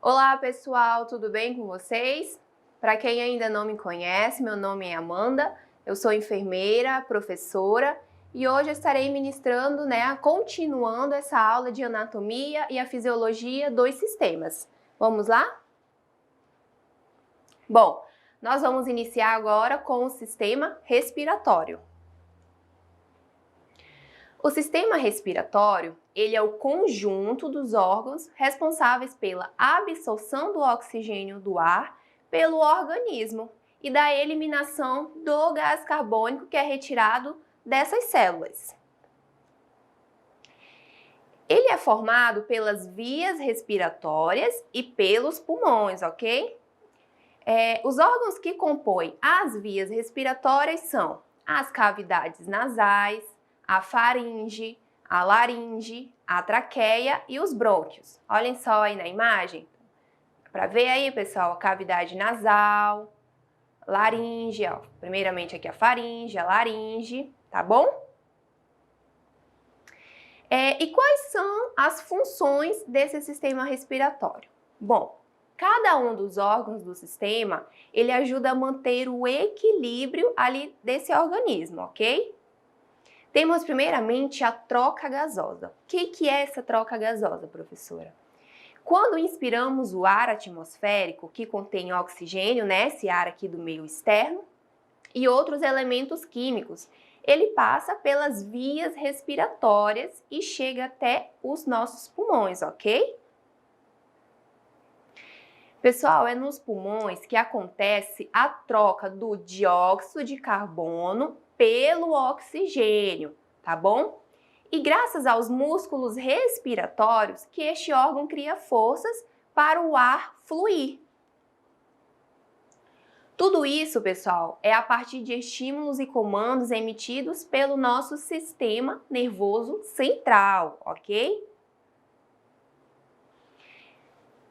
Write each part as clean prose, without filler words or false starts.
Olá pessoal, tudo bem com vocês? Para quem ainda não me conhece, meu nome é Amanda, eu sou enfermeira, professora e hoje estarei ministrando, continuando essa aula de anatomia e a fisiologia dos sistemas. Vamos lá? Bom, nós vamos iniciar agora com o sistema respiratório. O sistema respiratório, ele é o conjunto dos órgãos responsáveis pela absorção do oxigênio do ar pelo organismo e da eliminação do gás carbônico que é retirado dessas células. Ele é formado pelas vias respiratórias e pelos pulmões, ok? Os órgãos que compõem as vias respiratórias são as cavidades nasais, a faringe, a laringe, a traqueia e os brônquios. Olhem só aí na imagem. Para ver aí, pessoal, a cavidade nasal, laringe, ó. Primeiramente aqui a faringe, a laringe, tá bom? E quais são as funções desse sistema respiratório? Bom, cada um dos órgãos do sistema, ele ajuda a manter o equilíbrio ali desse organismo, ok? Temos primeiramente a troca gasosa. O que é essa troca gasosa, professora? Quando inspiramos o ar atmosférico, que contém oxigênio, esse ar aqui do meio externo, e outros elementos químicos, ele passa pelas vias respiratórias e chega até os nossos pulmões, ok? Pessoal, é nos pulmões que acontece a troca do dióxido de carbono pelo oxigênio, tá bom? E graças aos músculos respiratórios que este órgão cria forças para o ar fluir. Tudo isso, pessoal, é a partir de estímulos e comandos emitidos pelo nosso sistema nervoso central, ok?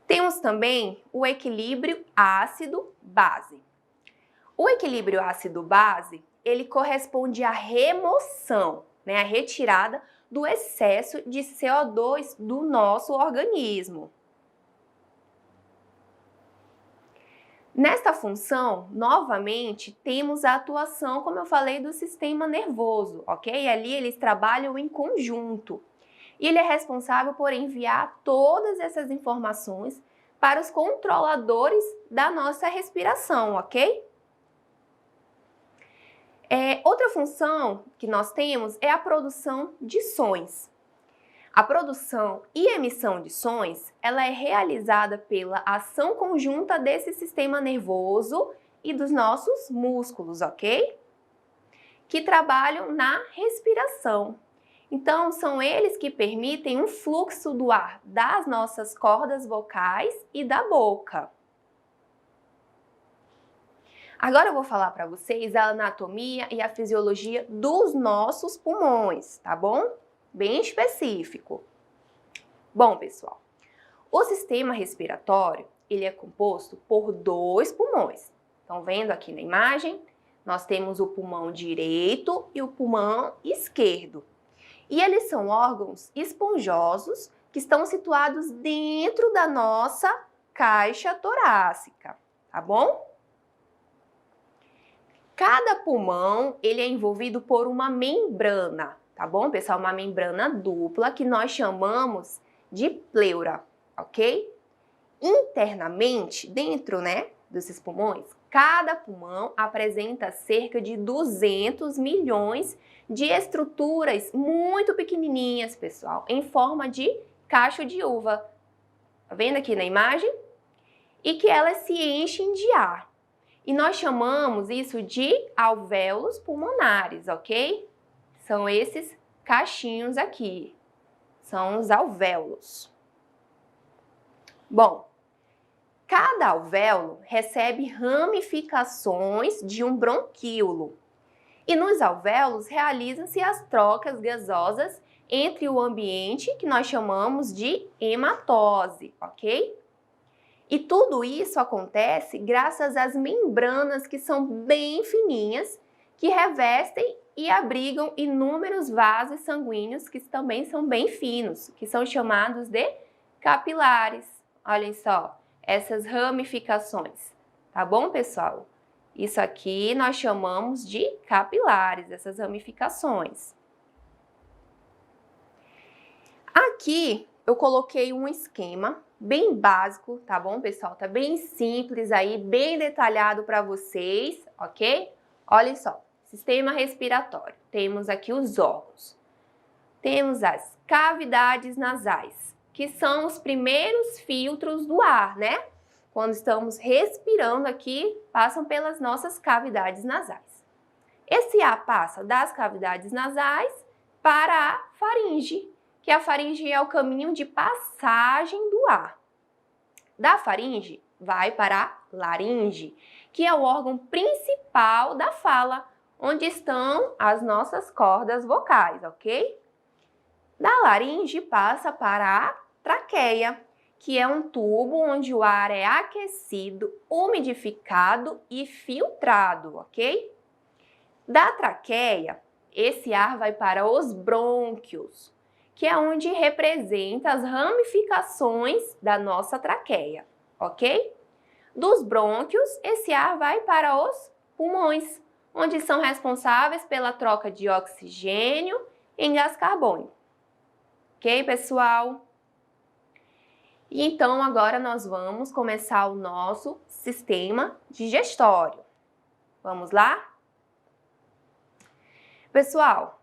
Temos também o equilíbrio ácido-base. O equilíbrio ácido-base, ele corresponde à remoção, a retirada do excesso de CO2 do nosso organismo. Nesta função, novamente, temos a atuação, como eu falei, do sistema nervoso, ok? Ali eles trabalham em conjunto. E ele é responsável por enviar todas essas informações para os controladores da nossa respiração, ok? Outra função que nós temos é a produção de sons. A produção e emissão de sons, ela é realizada pela ação conjunta desse sistema nervoso e dos nossos músculos, ok? Que trabalham na respiração. Então, são eles que permitem um fluxo do ar das nossas cordas vocais e da boca. Agora eu vou falar para vocês a anatomia e a fisiologia dos nossos pulmões, tá bom? Bem específico. Bom, pessoal, o sistema respiratório, ele é composto por 2 pulmões. Estão vendo aqui na imagem? Nós temos o pulmão direito e o pulmão esquerdo. E eles são órgãos esponjosos que estão situados dentro da nossa caixa torácica, tá bom? Cada pulmão, ele é envolvido por uma membrana, tá bom, pessoal? Uma membrana dupla que nós chamamos de pleura, ok? Internamente, dentro, desses pulmões, cada pulmão apresenta cerca de 200 milhões de estruturas muito pequenininhas, pessoal, em forma de cacho de uva. Tá vendo aqui na imagem? E que elas se enchem de ar. E nós chamamos isso de alvéolos pulmonares, ok? São esses cachinhos aqui. São os alvéolos. Bom, cada alvéolo recebe ramificações de um bronquíolo. E nos alvéolos realizam-se as trocas gasosas entre o ambiente, que nós chamamos de hematose, ok? E tudo isso acontece graças às membranas que são bem fininhas, que revestem e abrigam inúmeros vasos sanguíneos que também são bem finos, que são chamados de capilares. Olhem só, essas ramificações, tá bom, pessoal? Isso aqui nós chamamos de capilares, essas ramificações. Aqui eu coloquei um esquema bem básico, tá bom, pessoal? Tá bem simples aí, bem detalhado para vocês, ok? Olhem só, sistema respiratório. Temos aqui os órgãos. Temos as cavidades nasais, que são os primeiros filtros do ar, né? Quando estamos respirando aqui, passam pelas nossas cavidades nasais. Esse ar passa das cavidades nasais para a faringe, que a faringe é o caminho de passagem do ar. Da faringe, vai para a laringe, que é o órgão principal da fala, onde estão as nossas cordas vocais, ok? Da laringe, passa para a traqueia, que é um tubo onde o ar é aquecido, umidificado e filtrado, ok? Da traqueia, esse ar vai para os brônquios, que é onde representa as ramificações da nossa traqueia, ok? Dos brônquios, esse ar vai para os pulmões, onde são responsáveis pela troca de oxigênio em gás carbônico. Ok, pessoal? E então, agora nós vamos começar o nosso sistema digestório. Vamos lá? Pessoal,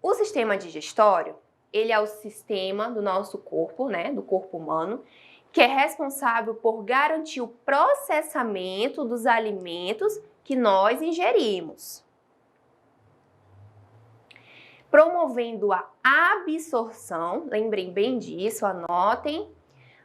o sistema digestório, ele é o sistema do nosso corpo, né, do corpo humano, que é responsável por garantir o processamento dos alimentos que nós ingerimos, promovendo a absorção, lembrem bem disso, anotem,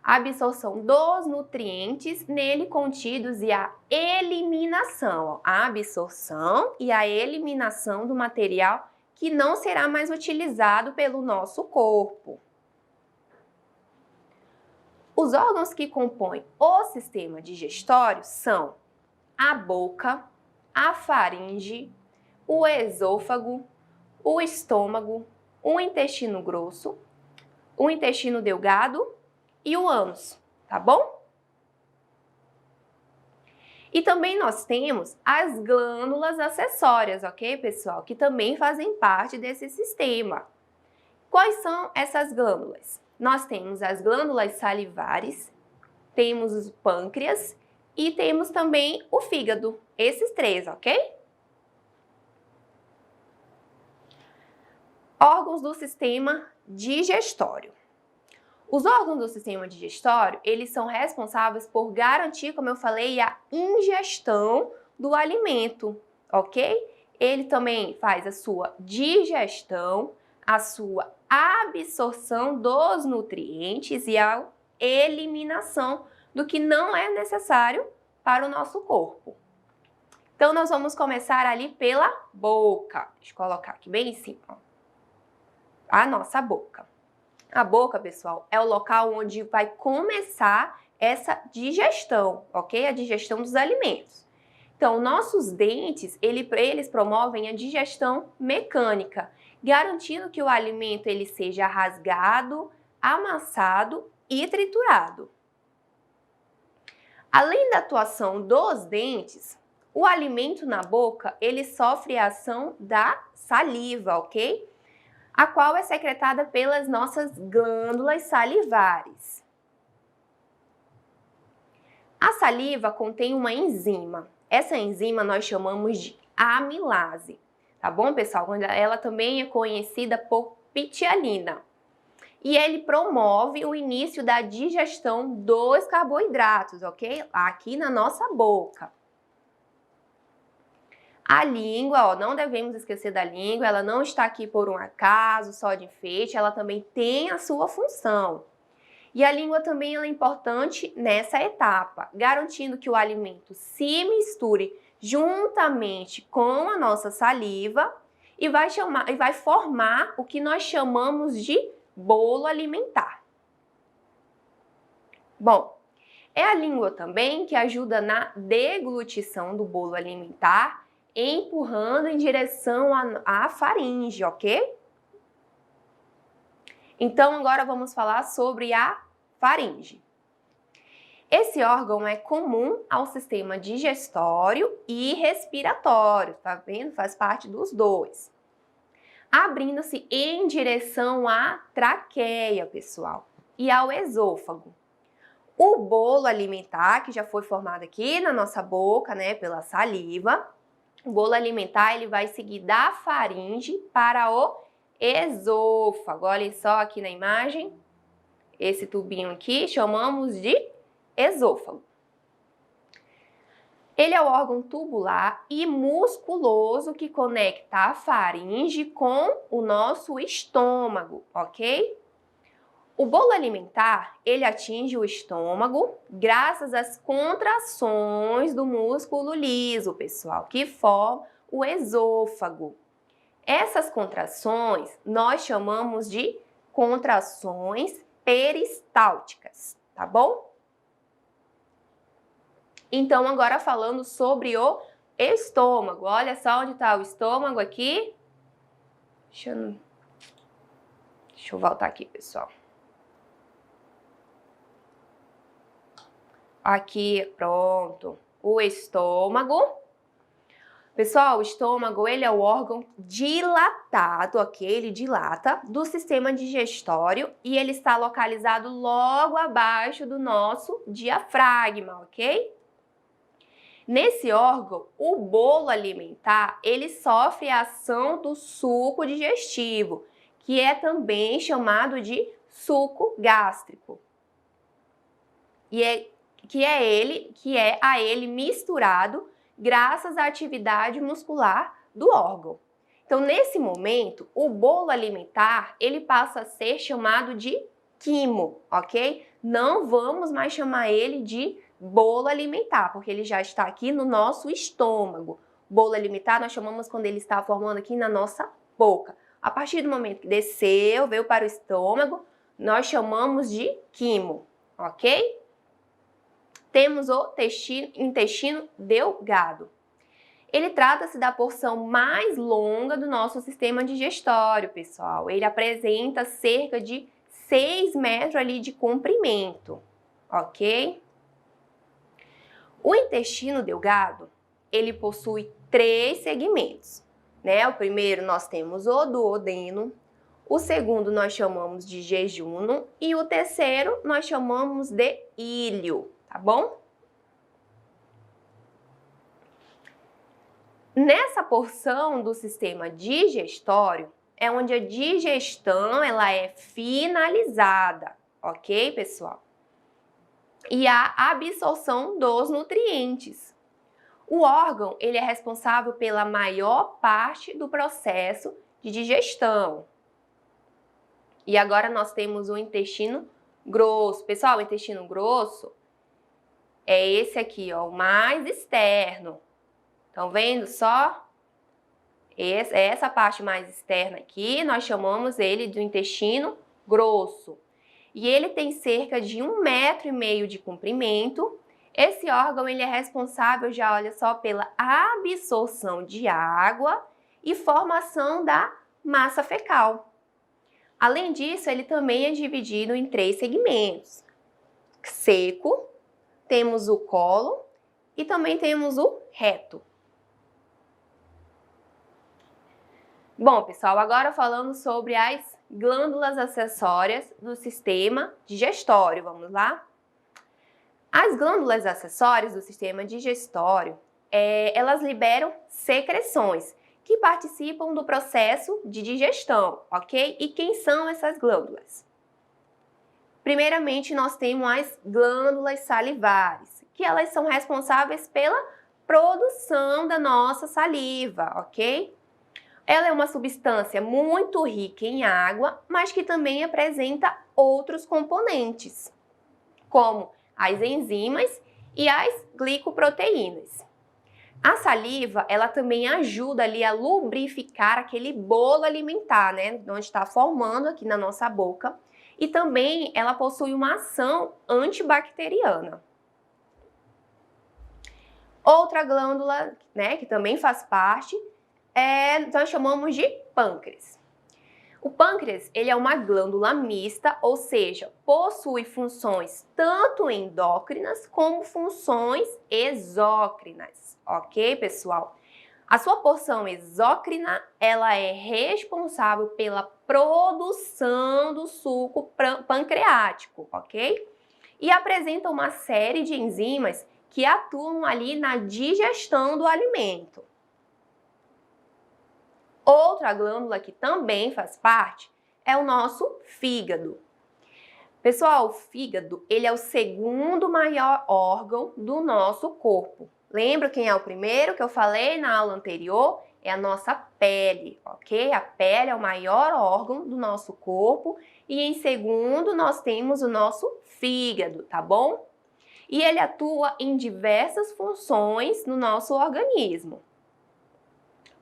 a absorção dos nutrientes nele contidos e a eliminação, a absorção e a eliminação do material que não será mais utilizado pelo nosso corpo. Os órgãos que compõem o sistema digestório são a boca, a faringe, o esôfago, o estômago, o intestino grosso, o intestino delgado e o ânus, tá bom? E também nós temos as glândulas acessórias, ok, pessoal? Que também fazem parte desse sistema. Quais são essas glândulas? Nós temos as glândulas salivares, temos o pâncreas e temos também o fígado. Esses três, ok? Órgãos do sistema digestório. Os órgãos do sistema digestório, eles são responsáveis por garantir, como eu falei, a ingestão do alimento, ok? Ele também faz a sua digestão, a sua absorção dos nutrientes e a eliminação do que não é necessário para o nosso corpo. Então, nós vamos começar ali pela boca. Deixa eu colocar aqui bem em cima. A nossa boca. A boca, pessoal, é o local onde vai começar essa digestão, ok? A digestão dos alimentos. Então, nossos dentes, eles promovem a digestão mecânica, garantindo que o alimento ele seja rasgado, amassado e triturado. Além da atuação dos dentes, o alimento na boca, ele sofre a ação da saliva, ok? A qual é secretada pelas nossas glândulas salivares. A saliva contém uma enzima. Essa enzima nós chamamos de amilase, tá bom, pessoal? Ela também é conhecida por pitialina. E ele promove o início da digestão dos carboidratos, ok? Aqui na nossa boca. A língua, ó, não devemos esquecer da língua, ela não está aqui por um acaso, só de enfeite, ela também tem a sua função. E a língua também é importante nessa etapa, garantindo que o alimento se misture juntamente com a nossa saliva e vai formar o que nós chamamos de bolo alimentar. Bom, é a língua também que ajuda na deglutição do bolo alimentar empurrando em direção à faringe, ok? Então, agora vamos falar sobre a faringe. Esse órgão é comum ao sistema digestório e respiratório, tá vendo? Faz parte dos dois. Abrindo-se em direção à traqueia, pessoal, e ao esôfago. O bolo alimentar, que já foi formado aqui na nossa boca, né, pela saliva, o bolo alimentar ele vai seguir da faringe para o esôfago. Olhem só aqui na imagem, esse tubinho aqui chamamos de esôfago. Ele é o órgão tubular e musculoso que conecta a faringe com o nosso estômago, ok? O bolo alimentar, ele atinge o estômago graças às contrações do músculo liso, pessoal, que forma o esôfago. Essas contrações nós chamamos de contrações peristálticas, tá bom? Então, agora falando sobre o estômago. Olha só onde está o estômago aqui. Deixa eu voltar aqui, pessoal. Aqui, pronto. O estômago. Pessoal, o estômago, ele é o órgão dilatado, ok? Ele dilata do sistema digestório e ele está localizado logo abaixo do nosso diafragma, ok? Nesse órgão, o bolo alimentar, ele sofre a ação do suco digestivo, que é também chamado de suco gástrico. Que é a ele misturado graças à atividade muscular do órgão. Então, nesse momento, o bolo alimentar, ele passa a ser chamado de quimo, ok? Não vamos mais chamar ele de bolo alimentar, porque ele já está aqui no nosso estômago. Bolo alimentar nós chamamos quando ele está formando aqui na nossa boca. A partir do momento que desceu, veio para o estômago, nós chamamos de quimo, ok? Temos o intestino delgado. Ele trata-se da porção mais longa do nosso sistema digestório, pessoal. Ele apresenta cerca de 6 metros ali de comprimento, ok? O intestino delgado, ele possui 3 segmentos, né? O primeiro nós temos o duodeno, o segundo nós chamamos de jejunum e o terceiro nós chamamos de íleo, tá bom? Nessa porção do sistema digestório é onde a digestão ela é finalizada, ok, pessoal? E a absorção dos nutrientes. O órgão ele é responsável pela maior parte do processo de digestão. E agora nós temos o intestino grosso. Pessoal, o intestino grosso é esse aqui, ó, o mais externo. Estão vendo só? Essa parte mais externa aqui, nós chamamos ele do intestino grosso. E ele tem cerca de 1,5 metro de comprimento. Esse órgão ele é responsável, já olha só, pela absorção de água e formação da massa fecal. Além disso, ele também é dividido em 3 segmentos. Seco, temos o colo e também temos o reto. Bom, pessoal, agora falando sobre as glândulas acessórias do sistema digestório, vamos lá? As glândulas acessórias do sistema digestório, elas liberam secreções que participam do processo de digestão, ok? E quem são essas glândulas? Primeiramente, nós temos as glândulas salivares, que elas são responsáveis pela produção da nossa saliva, ok? Ela é uma substância muito rica em água, mas que também apresenta outros componentes, como as enzimas e as glicoproteínas. A saliva, ela também ajuda ali a lubrificar aquele bolo alimentar, né, onde está formando aqui na nossa boca, e também ela possui uma ação antibacteriana. Outra glândula, né, que também faz parte, nós chamamos de pâncreas. O pâncreas, ele é uma glândula mista, ou seja, possui funções tanto endócrinas como funções exócrinas, ok, pessoal? A sua porção exócrina, ela é responsável pela produção do suco pancreático, ok? E apresenta uma série de enzimas que atuam ali na digestão do alimento. Outra glândula que também faz parte é o nosso fígado. Pessoal, o fígado, ele é o segundo maior órgão do nosso corpo. Lembra quem é o primeiro que eu falei na aula anterior? É a nossa pele, ok? A pele é o maior órgão do nosso corpo e em segundo nós temos o nosso fígado, tá bom? E ele atua em diversas funções no nosso organismo.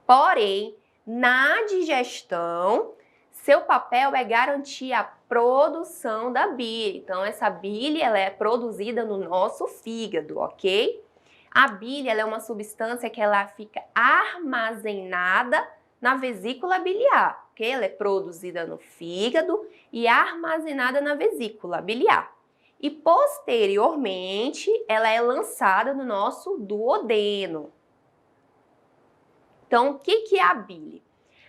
Porém, na digestão, seu papel é garantir a produção da bile. Então, essa bile ela é produzida no nosso fígado, ok? A bile ela é uma substância que ela fica armazenada na vesícula biliar, ok? Ela é produzida no fígado e armazenada na vesícula biliar. E posteriormente, ela é lançada no nosso duodeno. Então, o que é a bile?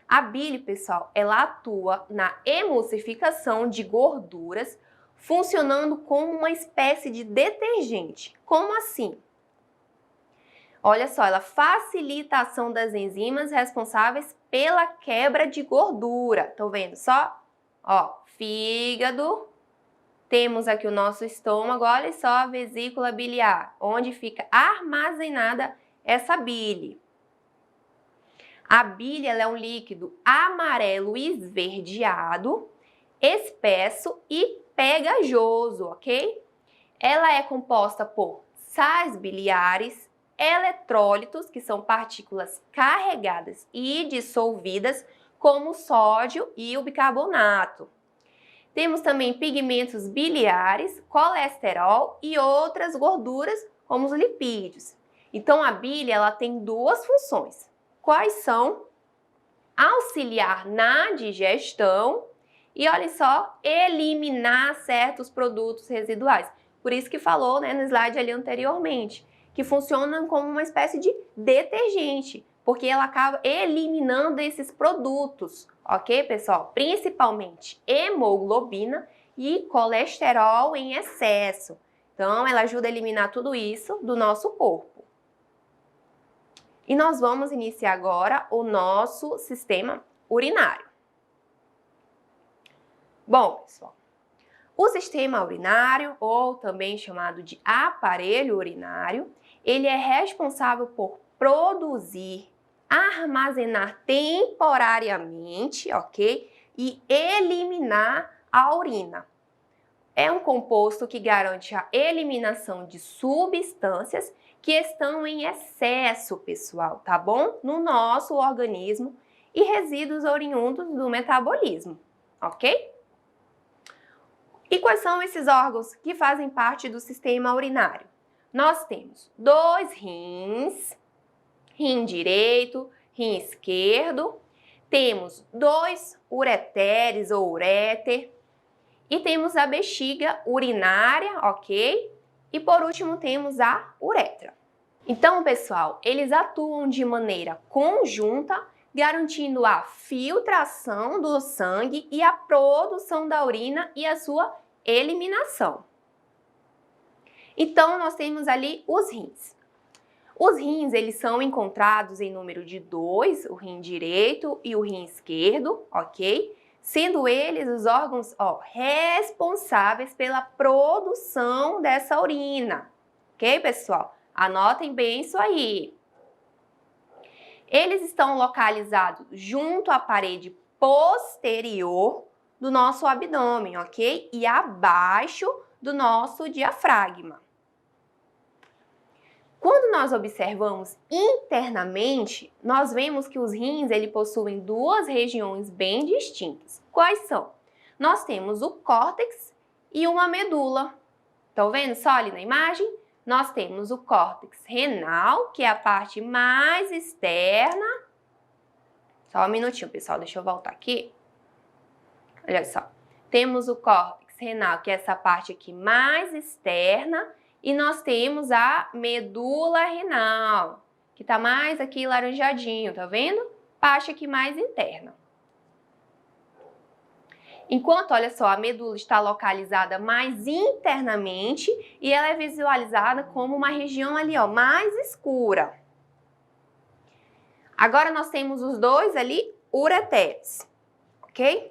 A bile, pessoal, ela atua na emulsificação de gorduras, funcionando como uma espécie de detergente. Como assim? Olha só, ela facilita a ação das enzimas responsáveis pela quebra de gordura. Estão vendo só? Ó, fígado. Temos aqui o nosso estômago, olha só a vesícula biliar, onde fica armazenada essa bile. A bile ela é um líquido amarelo esverdeado, espesso e pegajoso, ok? Ela é composta por sais biliares, eletrólitos, que são partículas carregadas e dissolvidas, como o sódio e o bicarbonato. Temos também pigmentos biliares, colesterol e outras gorduras, como os lipídios. Então, a bile ela tem duas funções. Quais são? Auxiliar na digestão e, olha só, eliminar certos produtos residuais. Por isso que falou, né, no slide ali anteriormente, que funcionam como uma espécie de detergente, porque ela acaba eliminando esses produtos, ok, pessoal? Principalmente hemoglobina e colesterol em excesso. Então, ela ajuda a eliminar tudo isso do nosso corpo. E nós vamos iniciar agora o nosso sistema urinário. Bom, pessoal, o sistema urinário, ou também chamado de aparelho urinário, ele é responsável por produzir, armazenar temporariamente, ok? E eliminar a urina. É um composto que garante a eliminação de substâncias que estão em excesso, pessoal, tá bom? No nosso organismo e resíduos oriundos do metabolismo, ok? E quais são esses órgãos que fazem parte do sistema urinário? Nós temos 2 rins, rim direito, rim esquerdo, temos 2 ureteres ou uréter e temos a bexiga urinária, ok? E por último temos a uretra. Então, pessoal, eles atuam de maneira conjunta, garantindo a filtração do sangue e a produção da urina e a sua eliminação. Então, nós temos ali os rins. Os rins, eles são encontrados em número de 2, o rim direito e o rim esquerdo, ok? Sendo eles os órgãos responsáveis pela produção dessa urina, ok, pessoal? Anotem bem isso aí. Eles estão localizados junto à parede posterior do nosso abdômen, ok? E abaixo do nosso diafragma. Quando nós observamos internamente, nós vemos que os rins possuem 2 regiões bem distintas. Quais são? Nós temos o córtex e uma medula. Estão vendo só ali na imagem? nós temos o córtex renal, que é a parte mais externa. Só um minutinho, pessoal, deixa eu voltar aqui. Olha só. Temos o córtex renal, que é essa parte aqui mais externa, e nós temos a medula renal, que tá mais aqui laranjadinho, tá vendo? Parte aqui mais interna. Enquanto, olha só, a medula está localizada mais internamente e ela é visualizada como uma região ali, ó, mais escura. Agora nós temos os dois ali ureteres, ok?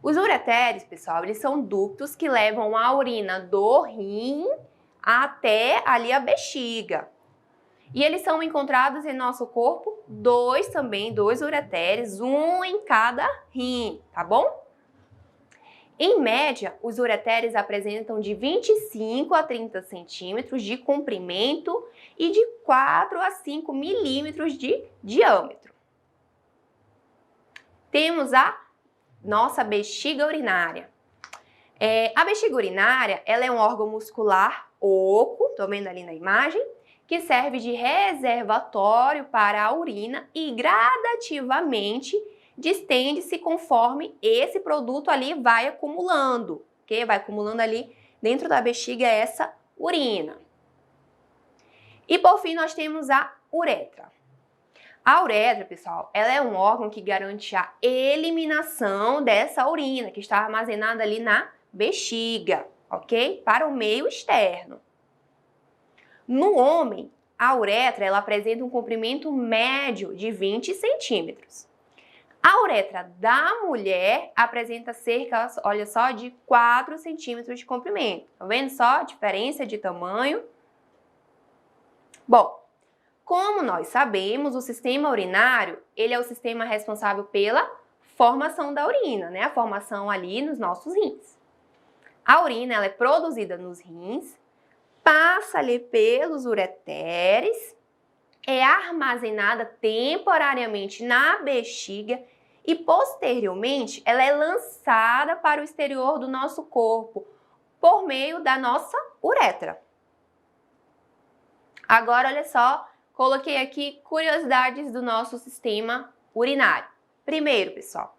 Os ureteres, pessoal, eles são ductos que levam a urina do rim até ali a bexiga. E eles são encontrados em nosso corpo, dois ureteres, um em cada rim, tá bom? Em média, os ureteres apresentam de 25 a 30 centímetros de comprimento e de 4 a 5 milímetros de diâmetro. Temos a nossa bexiga urinária. A bexiga urinária, ela é um órgão muscular oco, tô vendo ali na imagem, que serve de reservatório para a urina e gradativamente distende-se conforme esse produto ali vai acumulando, ok? Vai acumulando ali dentro da bexiga essa urina. E por fim nós temos a uretra. A uretra, pessoal, ela é um órgão que garante a eliminação dessa urina que está armazenada ali na bexiga, ok? Para o meio externo. No homem, a uretra ela apresenta um comprimento médio de 20 centímetros. A uretra da mulher apresenta cerca, olha só, de 4 centímetros de comprimento. Tá vendo só a diferença de tamanho? Bom, como nós sabemos, o sistema urinário, ele é o sistema responsável pela formação da urina, né? A formação ali nos nossos rins. A urina, ela é produzida nos rins, passa ali pelos ureteres, é armazenada temporariamente na bexiga e posteriormente ela é lançada para o exterior do nosso corpo por meio da nossa uretra. Agora, olha só, coloquei aqui curiosidades do nosso sistema urinário. Primeiro, pessoal,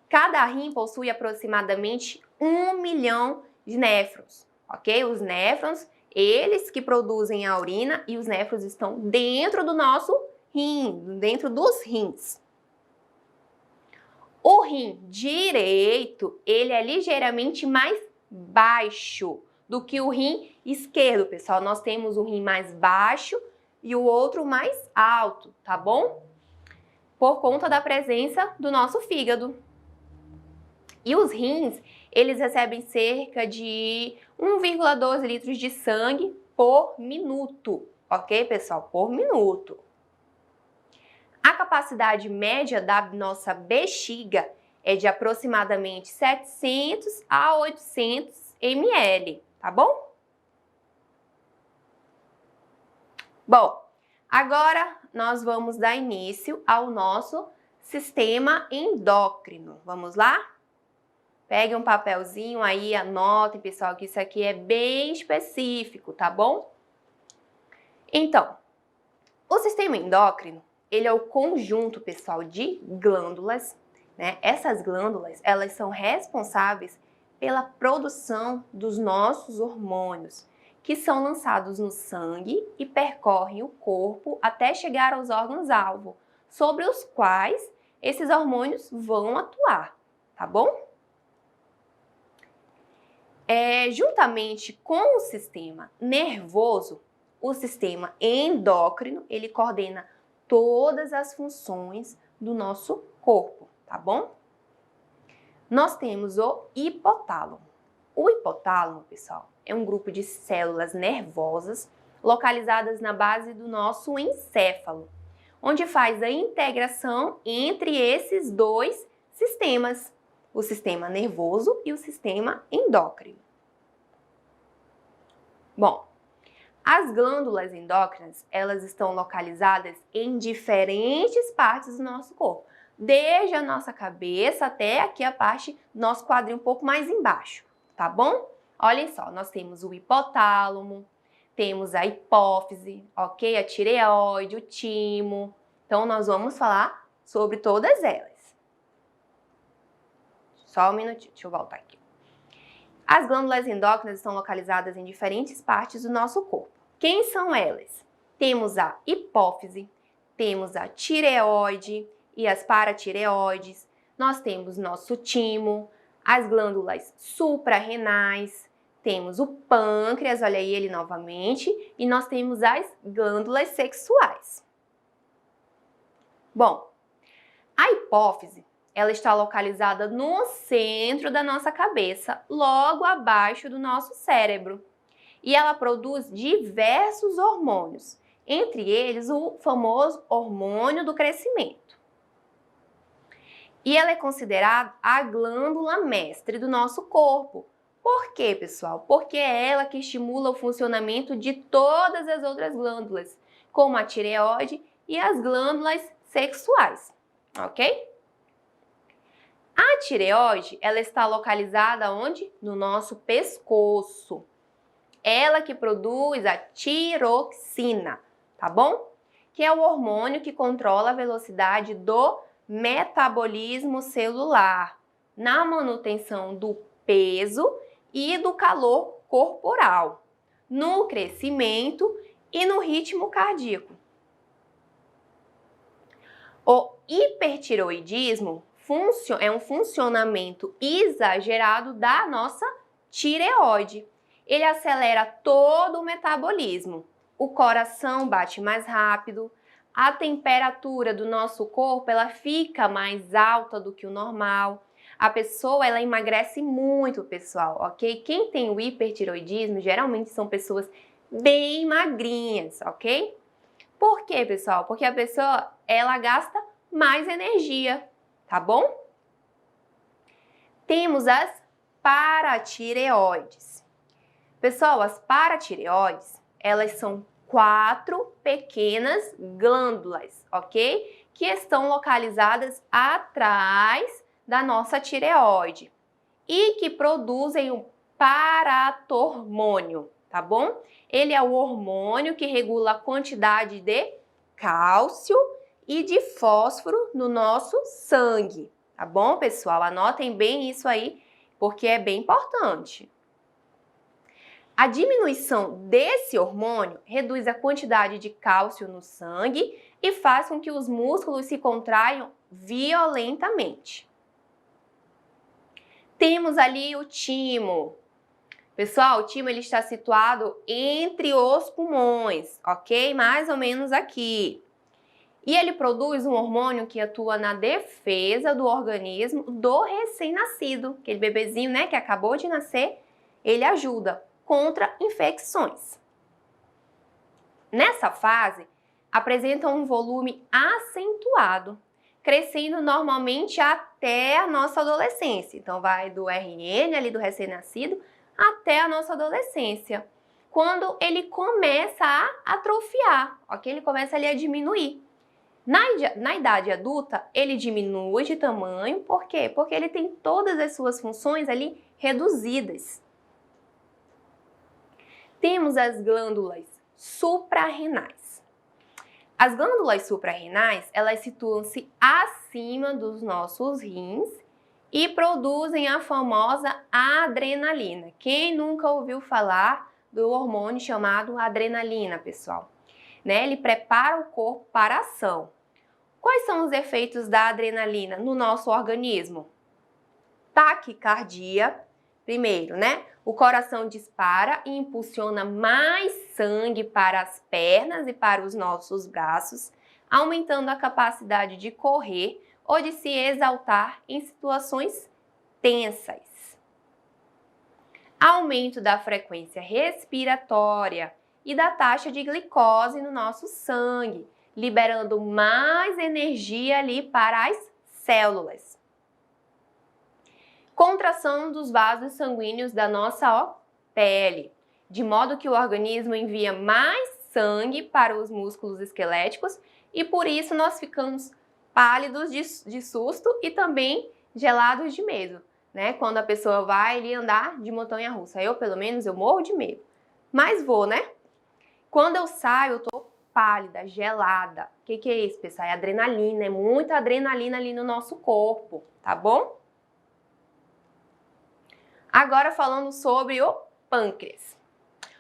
cada rim possui aproximadamente 1 milhão de néfrons, ok? Os néfrons, eles que produzem a urina e os néfrons estão dentro do nosso rim, dentro dos rins. O rim direito, ele é ligeiramente mais baixo do que o rim esquerdo, pessoal. Nós temos um rim mais baixo e o outro mais alto, tá bom? Por conta da presença do nosso fígado. E os rins, eles recebem cerca de 1,12 litros de sangue por minuto, ok, pessoal? Por minuto. A capacidade média da nossa bexiga é de aproximadamente 700 a 800 ml, tá bom? Bom, agora nós vamos dar início ao nosso sistema endócrino. Vamos lá? Pegue um papelzinho aí, anotem, pessoal, que isso aqui é bem específico, tá bom? Então, o sistema endócrino, ele é o conjunto, pessoal, de glândulas, né? Essas glândulas, elas são responsáveis pela produção dos nossos hormônios, que são lançados no sangue e percorrem o corpo até chegar aos órgãos-alvo, sobre os quais esses hormônios vão atuar, tá bom? Juntamente com o sistema nervoso, o sistema endócrino, ele coordena todas as funções do nosso corpo, tá bom? Nós temos o hipotálamo. O hipotálamo, pessoal, é um grupo de células nervosas localizadas na base do nosso encéfalo, onde faz a integração entre esses dois sistemas, o sistema nervoso e o sistema endócrino. Bom, as glândulas endócrinas, elas estão localizadas em diferentes partes do nosso corpo, desde a nossa cabeça até aqui a parte do nosso quadril um pouco mais embaixo, tá bom? Olhem só, nós temos o hipotálamo, temos a hipófise, ok? A tireoide, o timo. Então, nós vamos falar sobre todas elas. Só um minutinho, deixa eu voltar aqui. As glândulas endócrinas estão localizadas em diferentes partes do nosso corpo. Quem são elas? Temos a hipófise, temos a tireoide e as paratireoides. Nós temos nosso timo, as glândulas suprarrenais, temos o pâncreas, olha aí ele novamente, e nós temos as glândulas sexuais. Bom, a hipófise, ela está localizada no centro da nossa cabeça, logo abaixo do nosso cérebro. E ela produz diversos hormônios, entre eles o famoso hormônio do crescimento. E ela é considerada a glândula mestre do nosso corpo. Por quê, pessoal? Porque é ela que estimula o funcionamento de todas as outras glândulas, como a tireoide e as glândulas sexuais, ok? A tireoide, ela está localizada onde? No nosso pescoço. Ela que produz a tiroxina, tá bom? Que é o hormônio que controla a velocidade do metabolismo celular, na manutenção do peso e do calor corporal, no crescimento e no ritmo cardíaco. O hipertireoidismo é um funcionamento exagerado da nossa tireoide. Ele acelera todo o metabolismo. O coração bate mais rápido, a temperatura do nosso corpo ela fica mais alta do que o normal. A pessoa ela emagrece muito, pessoal, ok? Quem tem o hipertireoidismo geralmente são pessoas bem magrinhas, ok? Por quê, pessoal? Porque a pessoa ela gasta mais energia. Tá bom? Temos as paratireoides. Pessoal, as paratireoides, elas são 4 pequenas glândulas, ok? Que estão localizadas atrás da nossa tireoide e que produzem o paratormônio, tá bom? Ele é o hormônio que regula a quantidade de cálcio e de fósforo no nosso sangue, tá bom, pessoal? Anotem bem isso aí, porque é bem importante. A diminuição desse hormônio reduz a quantidade de cálcio no sangue e faz com que os músculos se contraiam violentamente. Temos ali o timo. Pessoal, o timo ele está situado entre os pulmões, ok? Mais ou menos aqui. E ele produz um hormônio que atua na defesa do organismo do recém-nascido. Aquele bebezinho, né, que acabou de nascer, ele ajuda contra infecções. Nessa fase, apresenta um volume acentuado, crescendo normalmente até a nossa adolescência. Então, vai do RN, ali do recém-nascido, até a nossa adolescência. Quando ele começa a atrofiar, ok? Ele começa ali a diminuir. Na idade adulta, ele diminui de tamanho, por quê? Porque ele tem todas as suas funções ali reduzidas. Temos as glândulas suprarrenais. As glândulas suprarrenais, elas situam-se acima dos nossos rins e produzem a famosa adrenalina. Quem nunca ouviu falar do hormônio chamado adrenalina, pessoal? Né? Ele prepara o corpo para a ação. Quais são os efeitos da adrenalina no nosso organismo? Taquicardia, primeiro, né? O coração dispara e impulsiona mais sangue para as pernas e para os nossos braços, aumentando a capacidade de correr ou de se exaltar em situações tensas. Aumento da frequência respiratória e da taxa de glicose no nosso sangue, liberando mais energia ali para as células. Contração dos vasos sanguíneos da nossa pele, de modo que o organismo envia mais sangue para os músculos esqueléticos e por isso nós ficamos pálidos de susto e também gelados de medo, né? Quando a pessoa vai ali andar de montanha-russa. Eu, pelo menos, eu morro de medo, mas vou, né? Quando eu saio, eu tô pálida, gelada. O que é isso, pessoal? É adrenalina, é muita adrenalina ali no nosso corpo, tá bom? Agora falando sobre o pâncreas.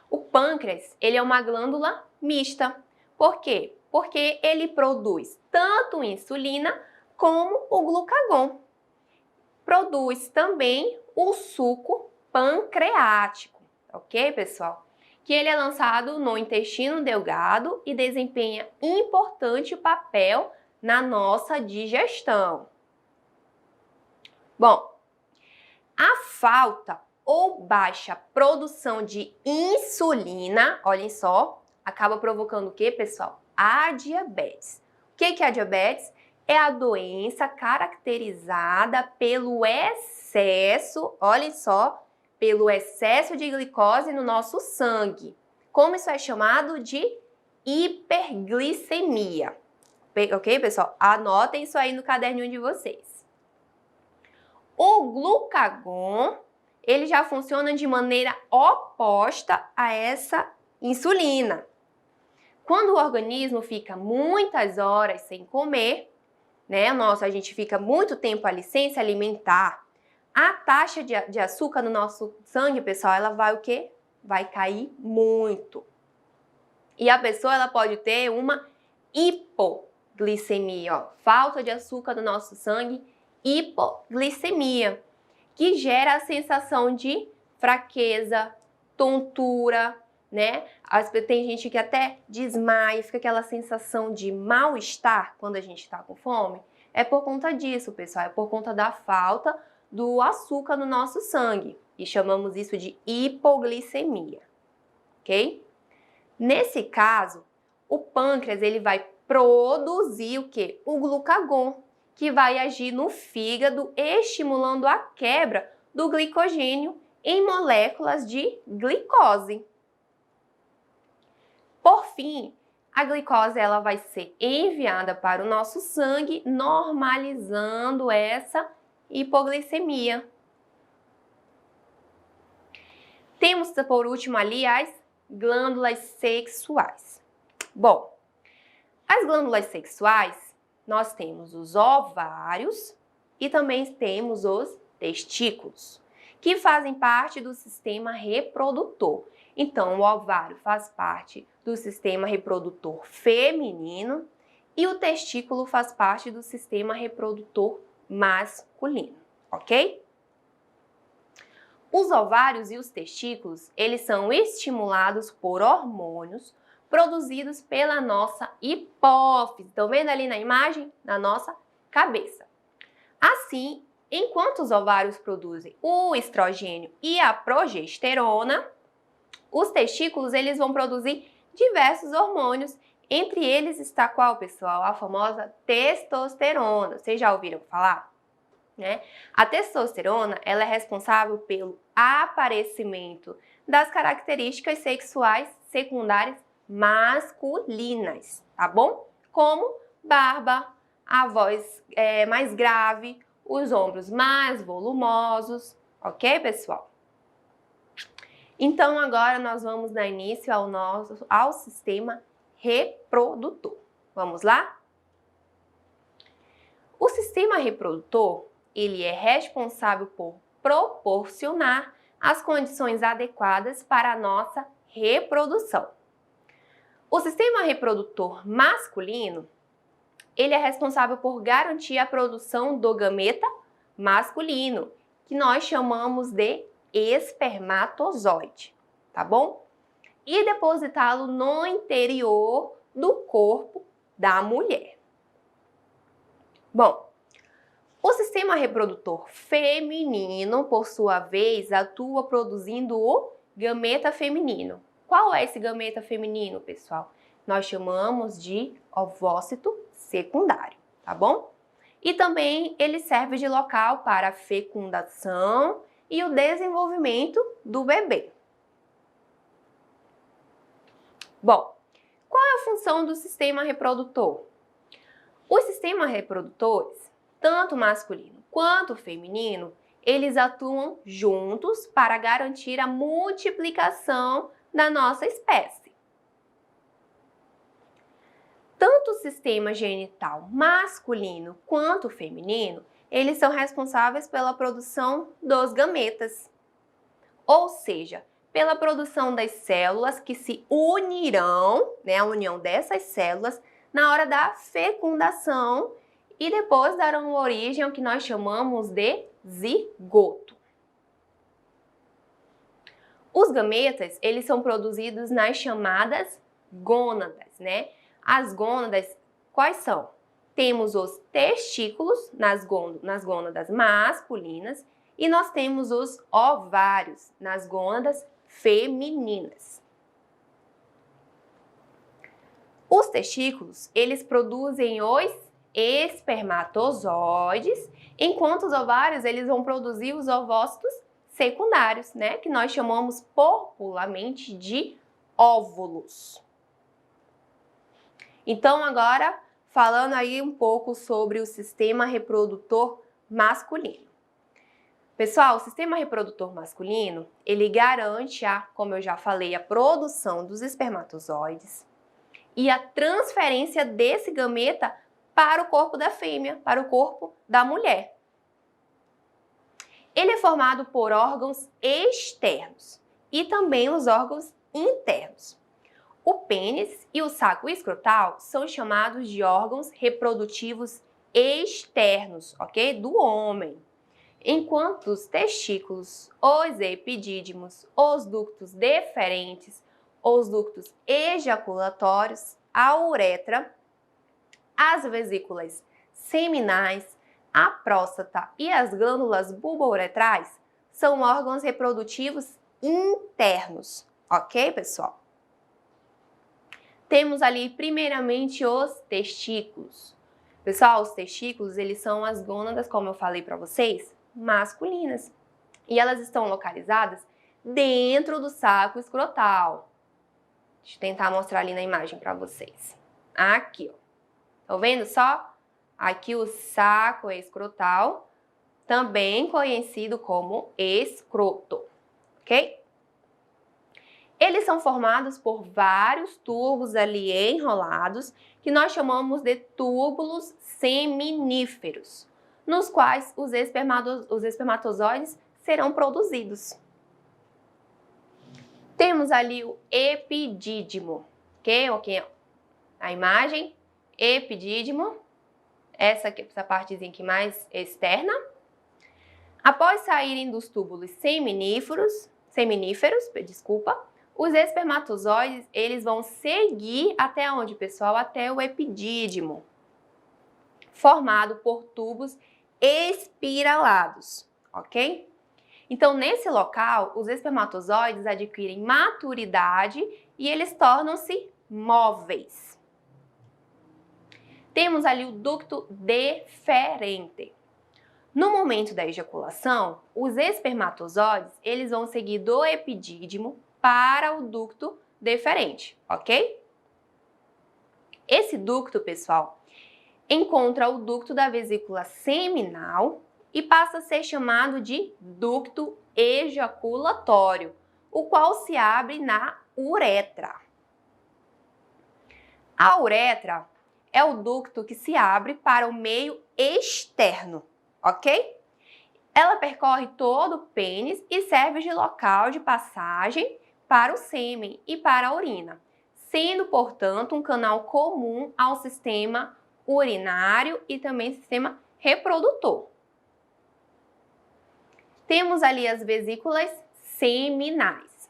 O pâncreas, ele é uma glândula mista. Por quê? Porque ele produz tanto insulina como o glucagon. Produz também o suco pancreático, ok, pessoal? Que ele é lançado no intestino delgado e desempenha importante papel na nossa digestão. Bom, a falta ou baixa produção de insulina, olhem só, acaba provocando o que, pessoal? A diabetes. O que é a diabetes? É a doença caracterizada pelo excesso, olhem só, pelo excesso de glicose no nosso sangue. Como isso é chamado? De hiperglicemia. Ok, pessoal? Anotem isso aí no caderninho de vocês. O glucagon, ele já funciona de maneira oposta a essa insulina. Quando o organismo fica muitas horas sem comer, né, a gente fica muito tempo ali sem se alimentar, a taxa de açúcar no nosso sangue, pessoal, ela vai o quê? Vai cair muito. E a pessoa, ela pode ter uma hipoglicemia, ó, falta de açúcar no nosso sangue, hipoglicemia, que gera a sensação de fraqueza, tontura, né? Tem gente que até desmaia, fica aquela sensação de mal-estar quando a gente está com fome. É por conta disso, pessoal, é por conta da falta do açúcar no nosso sangue. E chamamos isso de hipoglicemia, ok? Nesse caso, o pâncreas ele vai produzir o quê? O glucagon, que vai agir no fígado, estimulando a quebra do glicogênio em moléculas de glicose. Por fim, a glicose ela vai ser enviada para o nosso sangue, normalizando essa hipoglicemia. Temos, por último, ali as glândulas sexuais. Bom, as glândulas sexuais, nós temos os ovários e também temos os testículos, que fazem parte do sistema reprodutor. Então, o ovário faz parte do sistema reprodutor feminino e o testículo faz parte do sistema reprodutor masculino, ok? Os ovários e os testículos, eles são estimulados por hormônios produzidos pela nossa hipófise. Estão vendo ali na imagem? Na nossa cabeça. Assim, enquanto os ovários produzem o estrogênio e a progesterona, os testículos eles vão produzir diversos hormônios. Entre eles está qual, pessoal? A famosa testosterona. Vocês já ouviram falar? Né? A testosterona ela é responsável pelo aparecimento das características sexuais secundárias masculinas, tá bom? Como barba, a voz mais grave, os ombros mais volumosos, ok, pessoal? Então, agora nós vamos dar início ao sistema reprodutor. Vamos lá? O sistema reprodutor, ele é responsável por proporcionar as condições adequadas para a nossa reprodução. O sistema reprodutor masculino, ele é responsável por garantir a produção do gameta masculino, que nós chamamos de espermatozoide, tá bom? E depositá-lo no interior do corpo da mulher. Bom, o sistema reprodutor feminino, por sua vez, atua produzindo o gameta feminino. Qual é esse gameta feminino, pessoal? Nós chamamos de ovócito secundário, tá bom? E também ele serve de local para a fecundação e o desenvolvimento do bebê. Bom, qual é a função do sistema reprodutor? Os sistemas reprodutores, tanto masculino quanto feminino, eles atuam juntos para garantir a multiplicação da nossa espécie. Tanto o sistema genital masculino quanto feminino, eles são responsáveis pela produção dos gametas. Ou seja, pela produção das células que se unirão, né, a união dessas células, na hora da fecundação e depois darão origem ao que nós chamamos de zigoto. Os gametas, eles são produzidos nas chamadas gônadas, né? As gônadas, quais são? Temos os testículos nas gônadas masculinas e nós temos os ovários nas gônadas femininas. Os testículos, eles produzem os espermatozoides, enquanto os ovários, eles vão produzir os ovócitos secundários, né? Que nós chamamos popularmente de óvulos. Então, agora, falando aí um pouco sobre o sistema reprodutor masculino. Pessoal, o sistema reprodutor masculino, ele garante como eu já falei, a produção dos espermatozoides e a transferência desse gameta para o corpo da fêmea, para o corpo da mulher. Ele é formado por órgãos externos e também os órgãos internos. O pênis e o saco escrotal são chamados de órgãos reprodutivos externos, ok? Do homem. Enquanto os testículos, os epidídimos, os ductos deferentes, os ductos ejaculatórios, a uretra, as vesículas seminais, a próstata e as glândulas bulbouretrais são órgãos reprodutivos internos, ok, pessoal? Temos ali, primeiramente, os testículos. Pessoal, os testículos, eles são as gônadas, como eu falei para vocês, masculinas. E elas estão localizadas dentro do saco escrotal. Deixa eu tentar mostrar ali na imagem para vocês. Aqui, ó. Estão vendo só? Aqui o saco escrotal, também conhecido como escroto, ok? Eles são formados por vários tubos ali enrolados, que nós chamamos de túbulos seminíferos, nos quais os espermatozoides serão produzidos. Temos ali o epidídimo, ok? A imagem, epidídimo, essa partezinha aqui mais externa. Após saírem dos túbulos seminíferos, os espermatozoides, eles vão seguir até onde, pessoal? Até o epidídimo, formado por tubos espiralados, ok? Então, nesse local, os espermatozoides adquirem maturidade e eles tornam-se móveis. Temos ali o ducto deferente. No momento da ejaculação, os espermatozoides, eles vão seguir do epidídimo para o ducto deferente, ok? Esse ducto, pessoal, encontra o ducto da vesícula seminal e passa a ser chamado de ducto ejaculatório, o qual se abre na uretra. A uretra é o ducto que se abre para o meio externo, ok? Ela percorre todo o pênis e serve de local de passagem para o sêmen e para a urina, sendo, portanto, um canal comum ao sistema urinário e também sistema reprodutor. Temos ali as vesículas seminais.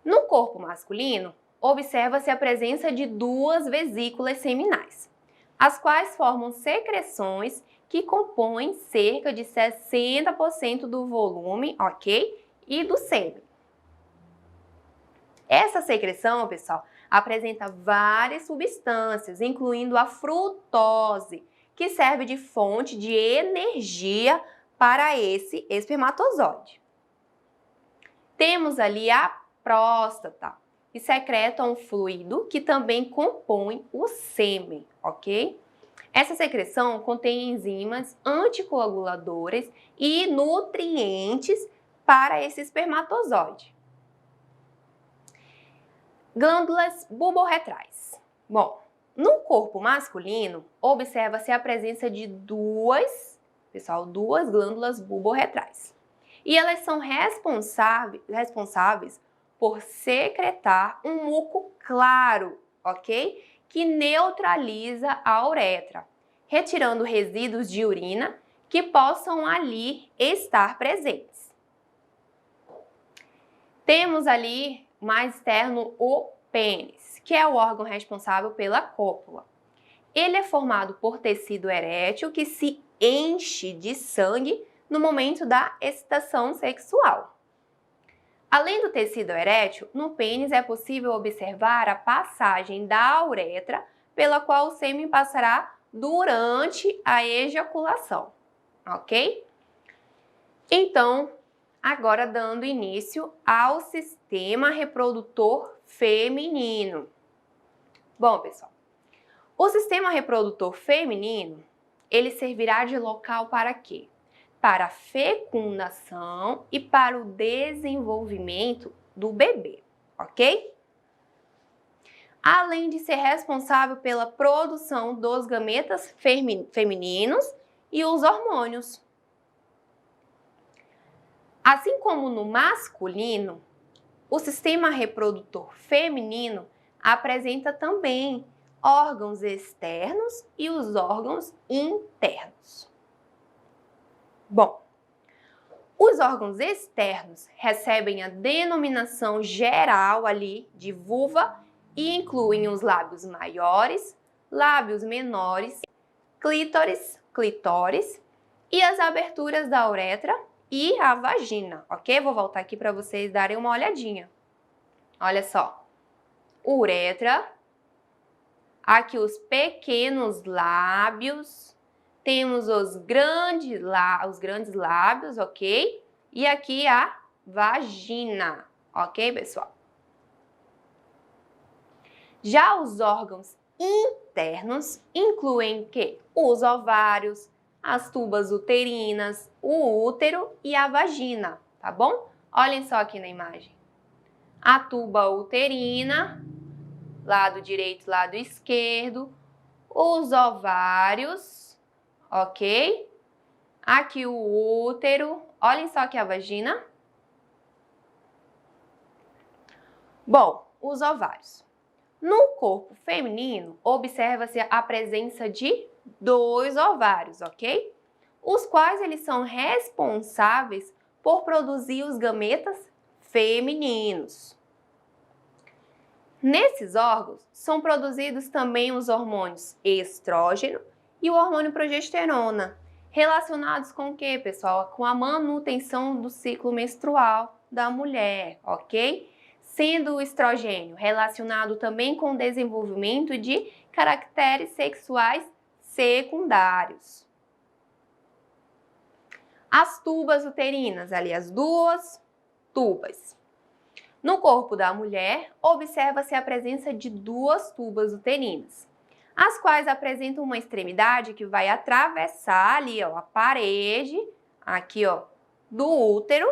No corpo masculino, observa-se a presença de duas vesículas seminais, as quais formam secreções que compõem cerca de 60% do volume, ok? E do sêmen. Essa secreção, pessoal, apresenta várias substâncias, incluindo a frutose, que serve de fonte de energia para esse espermatozoide. Temos ali a próstata, que secreta um fluido que também compõe o sêmen, ok? Essa secreção contém enzimas anticoaguladoras e nutrientes para esse espermatozoide. Glândulas bulborretrais. Bom, No corpo masculino, observa-se a presença de duas glândulas bulborretrais. E elas são responsáveis por secretar um muco claro, ok? Que neutraliza a uretra, retirando resíduos de urina que possam ali estar presentes. Temos ali mais externo o pênis, que é o órgão responsável pela cópula. Ele é formado por tecido erétil que se enche de sangue no momento da excitação sexual. Além do tecido erétil, no pênis é possível observar a passagem da uretra pela qual o sêmen passará durante a ejaculação, ok? Então, agora dando início ao sistema reprodutor feminino. Bom, pessoal, o sistema reprodutor feminino, ele servirá de local para quê? Para a fecundação e para o desenvolvimento do bebê, ok? Além de ser responsável pela produção dos gametas femininos e os hormônios. Assim como no masculino, o sistema reprodutor feminino apresenta também órgãos externos e os órgãos internos. Bom, os órgãos externos recebem a denominação geral ali de vulva e incluem os lábios maiores, lábios menores, clitóris e as aberturas da uretra e a vagina, ok? Vou voltar aqui para vocês darem uma olhadinha. Olha só, uretra, aqui os pequenos lábios, temos os grandes lábios, ok? E aqui a vagina, ok, pessoal? Já os órgãos internos incluem que os ovários, as tubas uterinas, o útero e a vagina, tá bom? Olhem só aqui na imagem. A tuba uterina, lado direito, lado esquerdo, os ovários, ok? Aqui o útero, olhem só aqui a vagina. Bom, os ovários. No corpo feminino, observa-se a presença de 2 ovários, ok? Os quais eles são responsáveis por produzir os gametas femininos. Nesses órgãos, são produzidos também os hormônios estrógeno e o hormônio progesterona, relacionados com o que, pessoal? Com a manutenção do ciclo menstrual da mulher, ok? Sendo o estrogênio relacionado também com o desenvolvimento de caracteres sexuais secundários. As tubas uterinas, ali as 2 tubas. No corpo da mulher, observa-se a presença de 2 tubas uterinas, as quais apresentam uma extremidade que vai atravessar ali, ó, a parede, aqui, ó, do útero,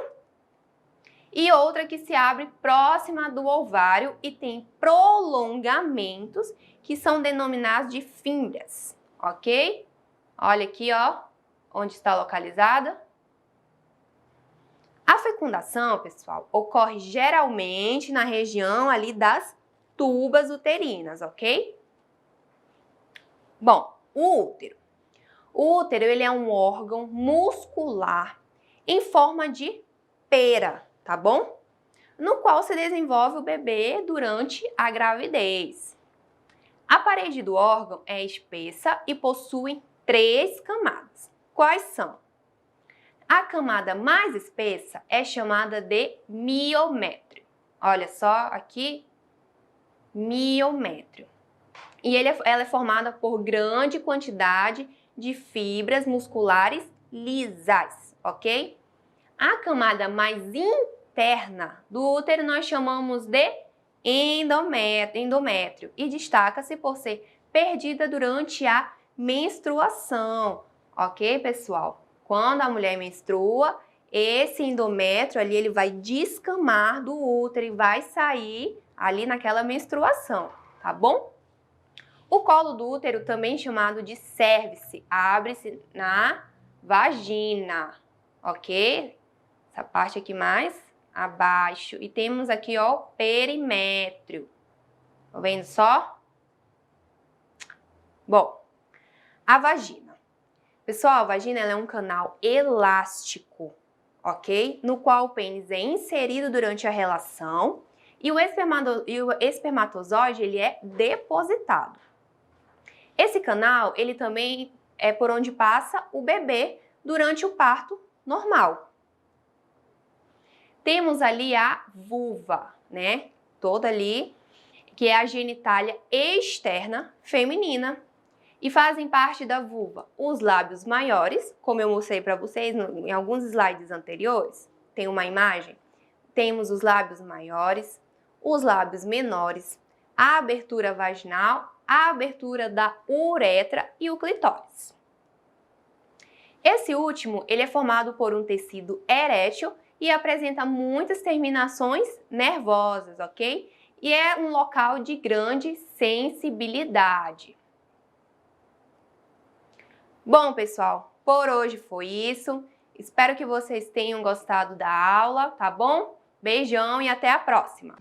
e outra que se abre próxima do ovário e tem prolongamentos que são denominados de fímbrias, ok? Olha aqui, ó, onde está localizada. A fecundação, pessoal, ocorre geralmente na região ali das tubas uterinas, ok? Bom, o útero. O útero, ele é um órgão muscular em forma de pera, tá bom? No qual se desenvolve o bebê durante a gravidez. A parede do órgão é espessa e possui 3 camadas. Quais são? A camada mais espessa é chamada de miométrio. Olha só aqui, miométrio. E ela é formada por grande quantidade de fibras musculares lisas, ok? A camada mais interna do útero nós chamamos de endométrio e destaca-se por ser perdida durante a menstruação, ok, pessoal? Quando a mulher menstrua, esse endométrio ali ele vai descamar do útero e vai sair ali naquela menstruação, tá bom? O colo do útero, também chamado de cérvix, abre-se na vagina, ok? Essa parte aqui mais abaixo. E temos aqui, ó, o perimétrio. Tá vendo só? Bom, a vagina. Pessoal, a vagina ela é um canal elástico, ok? No qual o pênis é inserido durante a relação e o espermatozoide ele é depositado. Esse canal, ele também é por onde passa o bebê durante o parto normal. Temos ali a vulva, né? Toda ali, que é a genitália externa feminina. E fazem parte da vulva os lábios maiores, como eu mostrei para vocês em alguns slides anteriores. Tem uma imagem. Temos os lábios maiores, os lábios menores, a abertura vaginal, a abertura da uretra e o clitóris. Esse último, ele é formado por um tecido erétil e apresenta muitas terminações nervosas, ok? E é um local de grande sensibilidade. Bom, pessoal, por hoje foi isso. Espero que vocês tenham gostado da aula, tá bom? Beijão e até a próxima!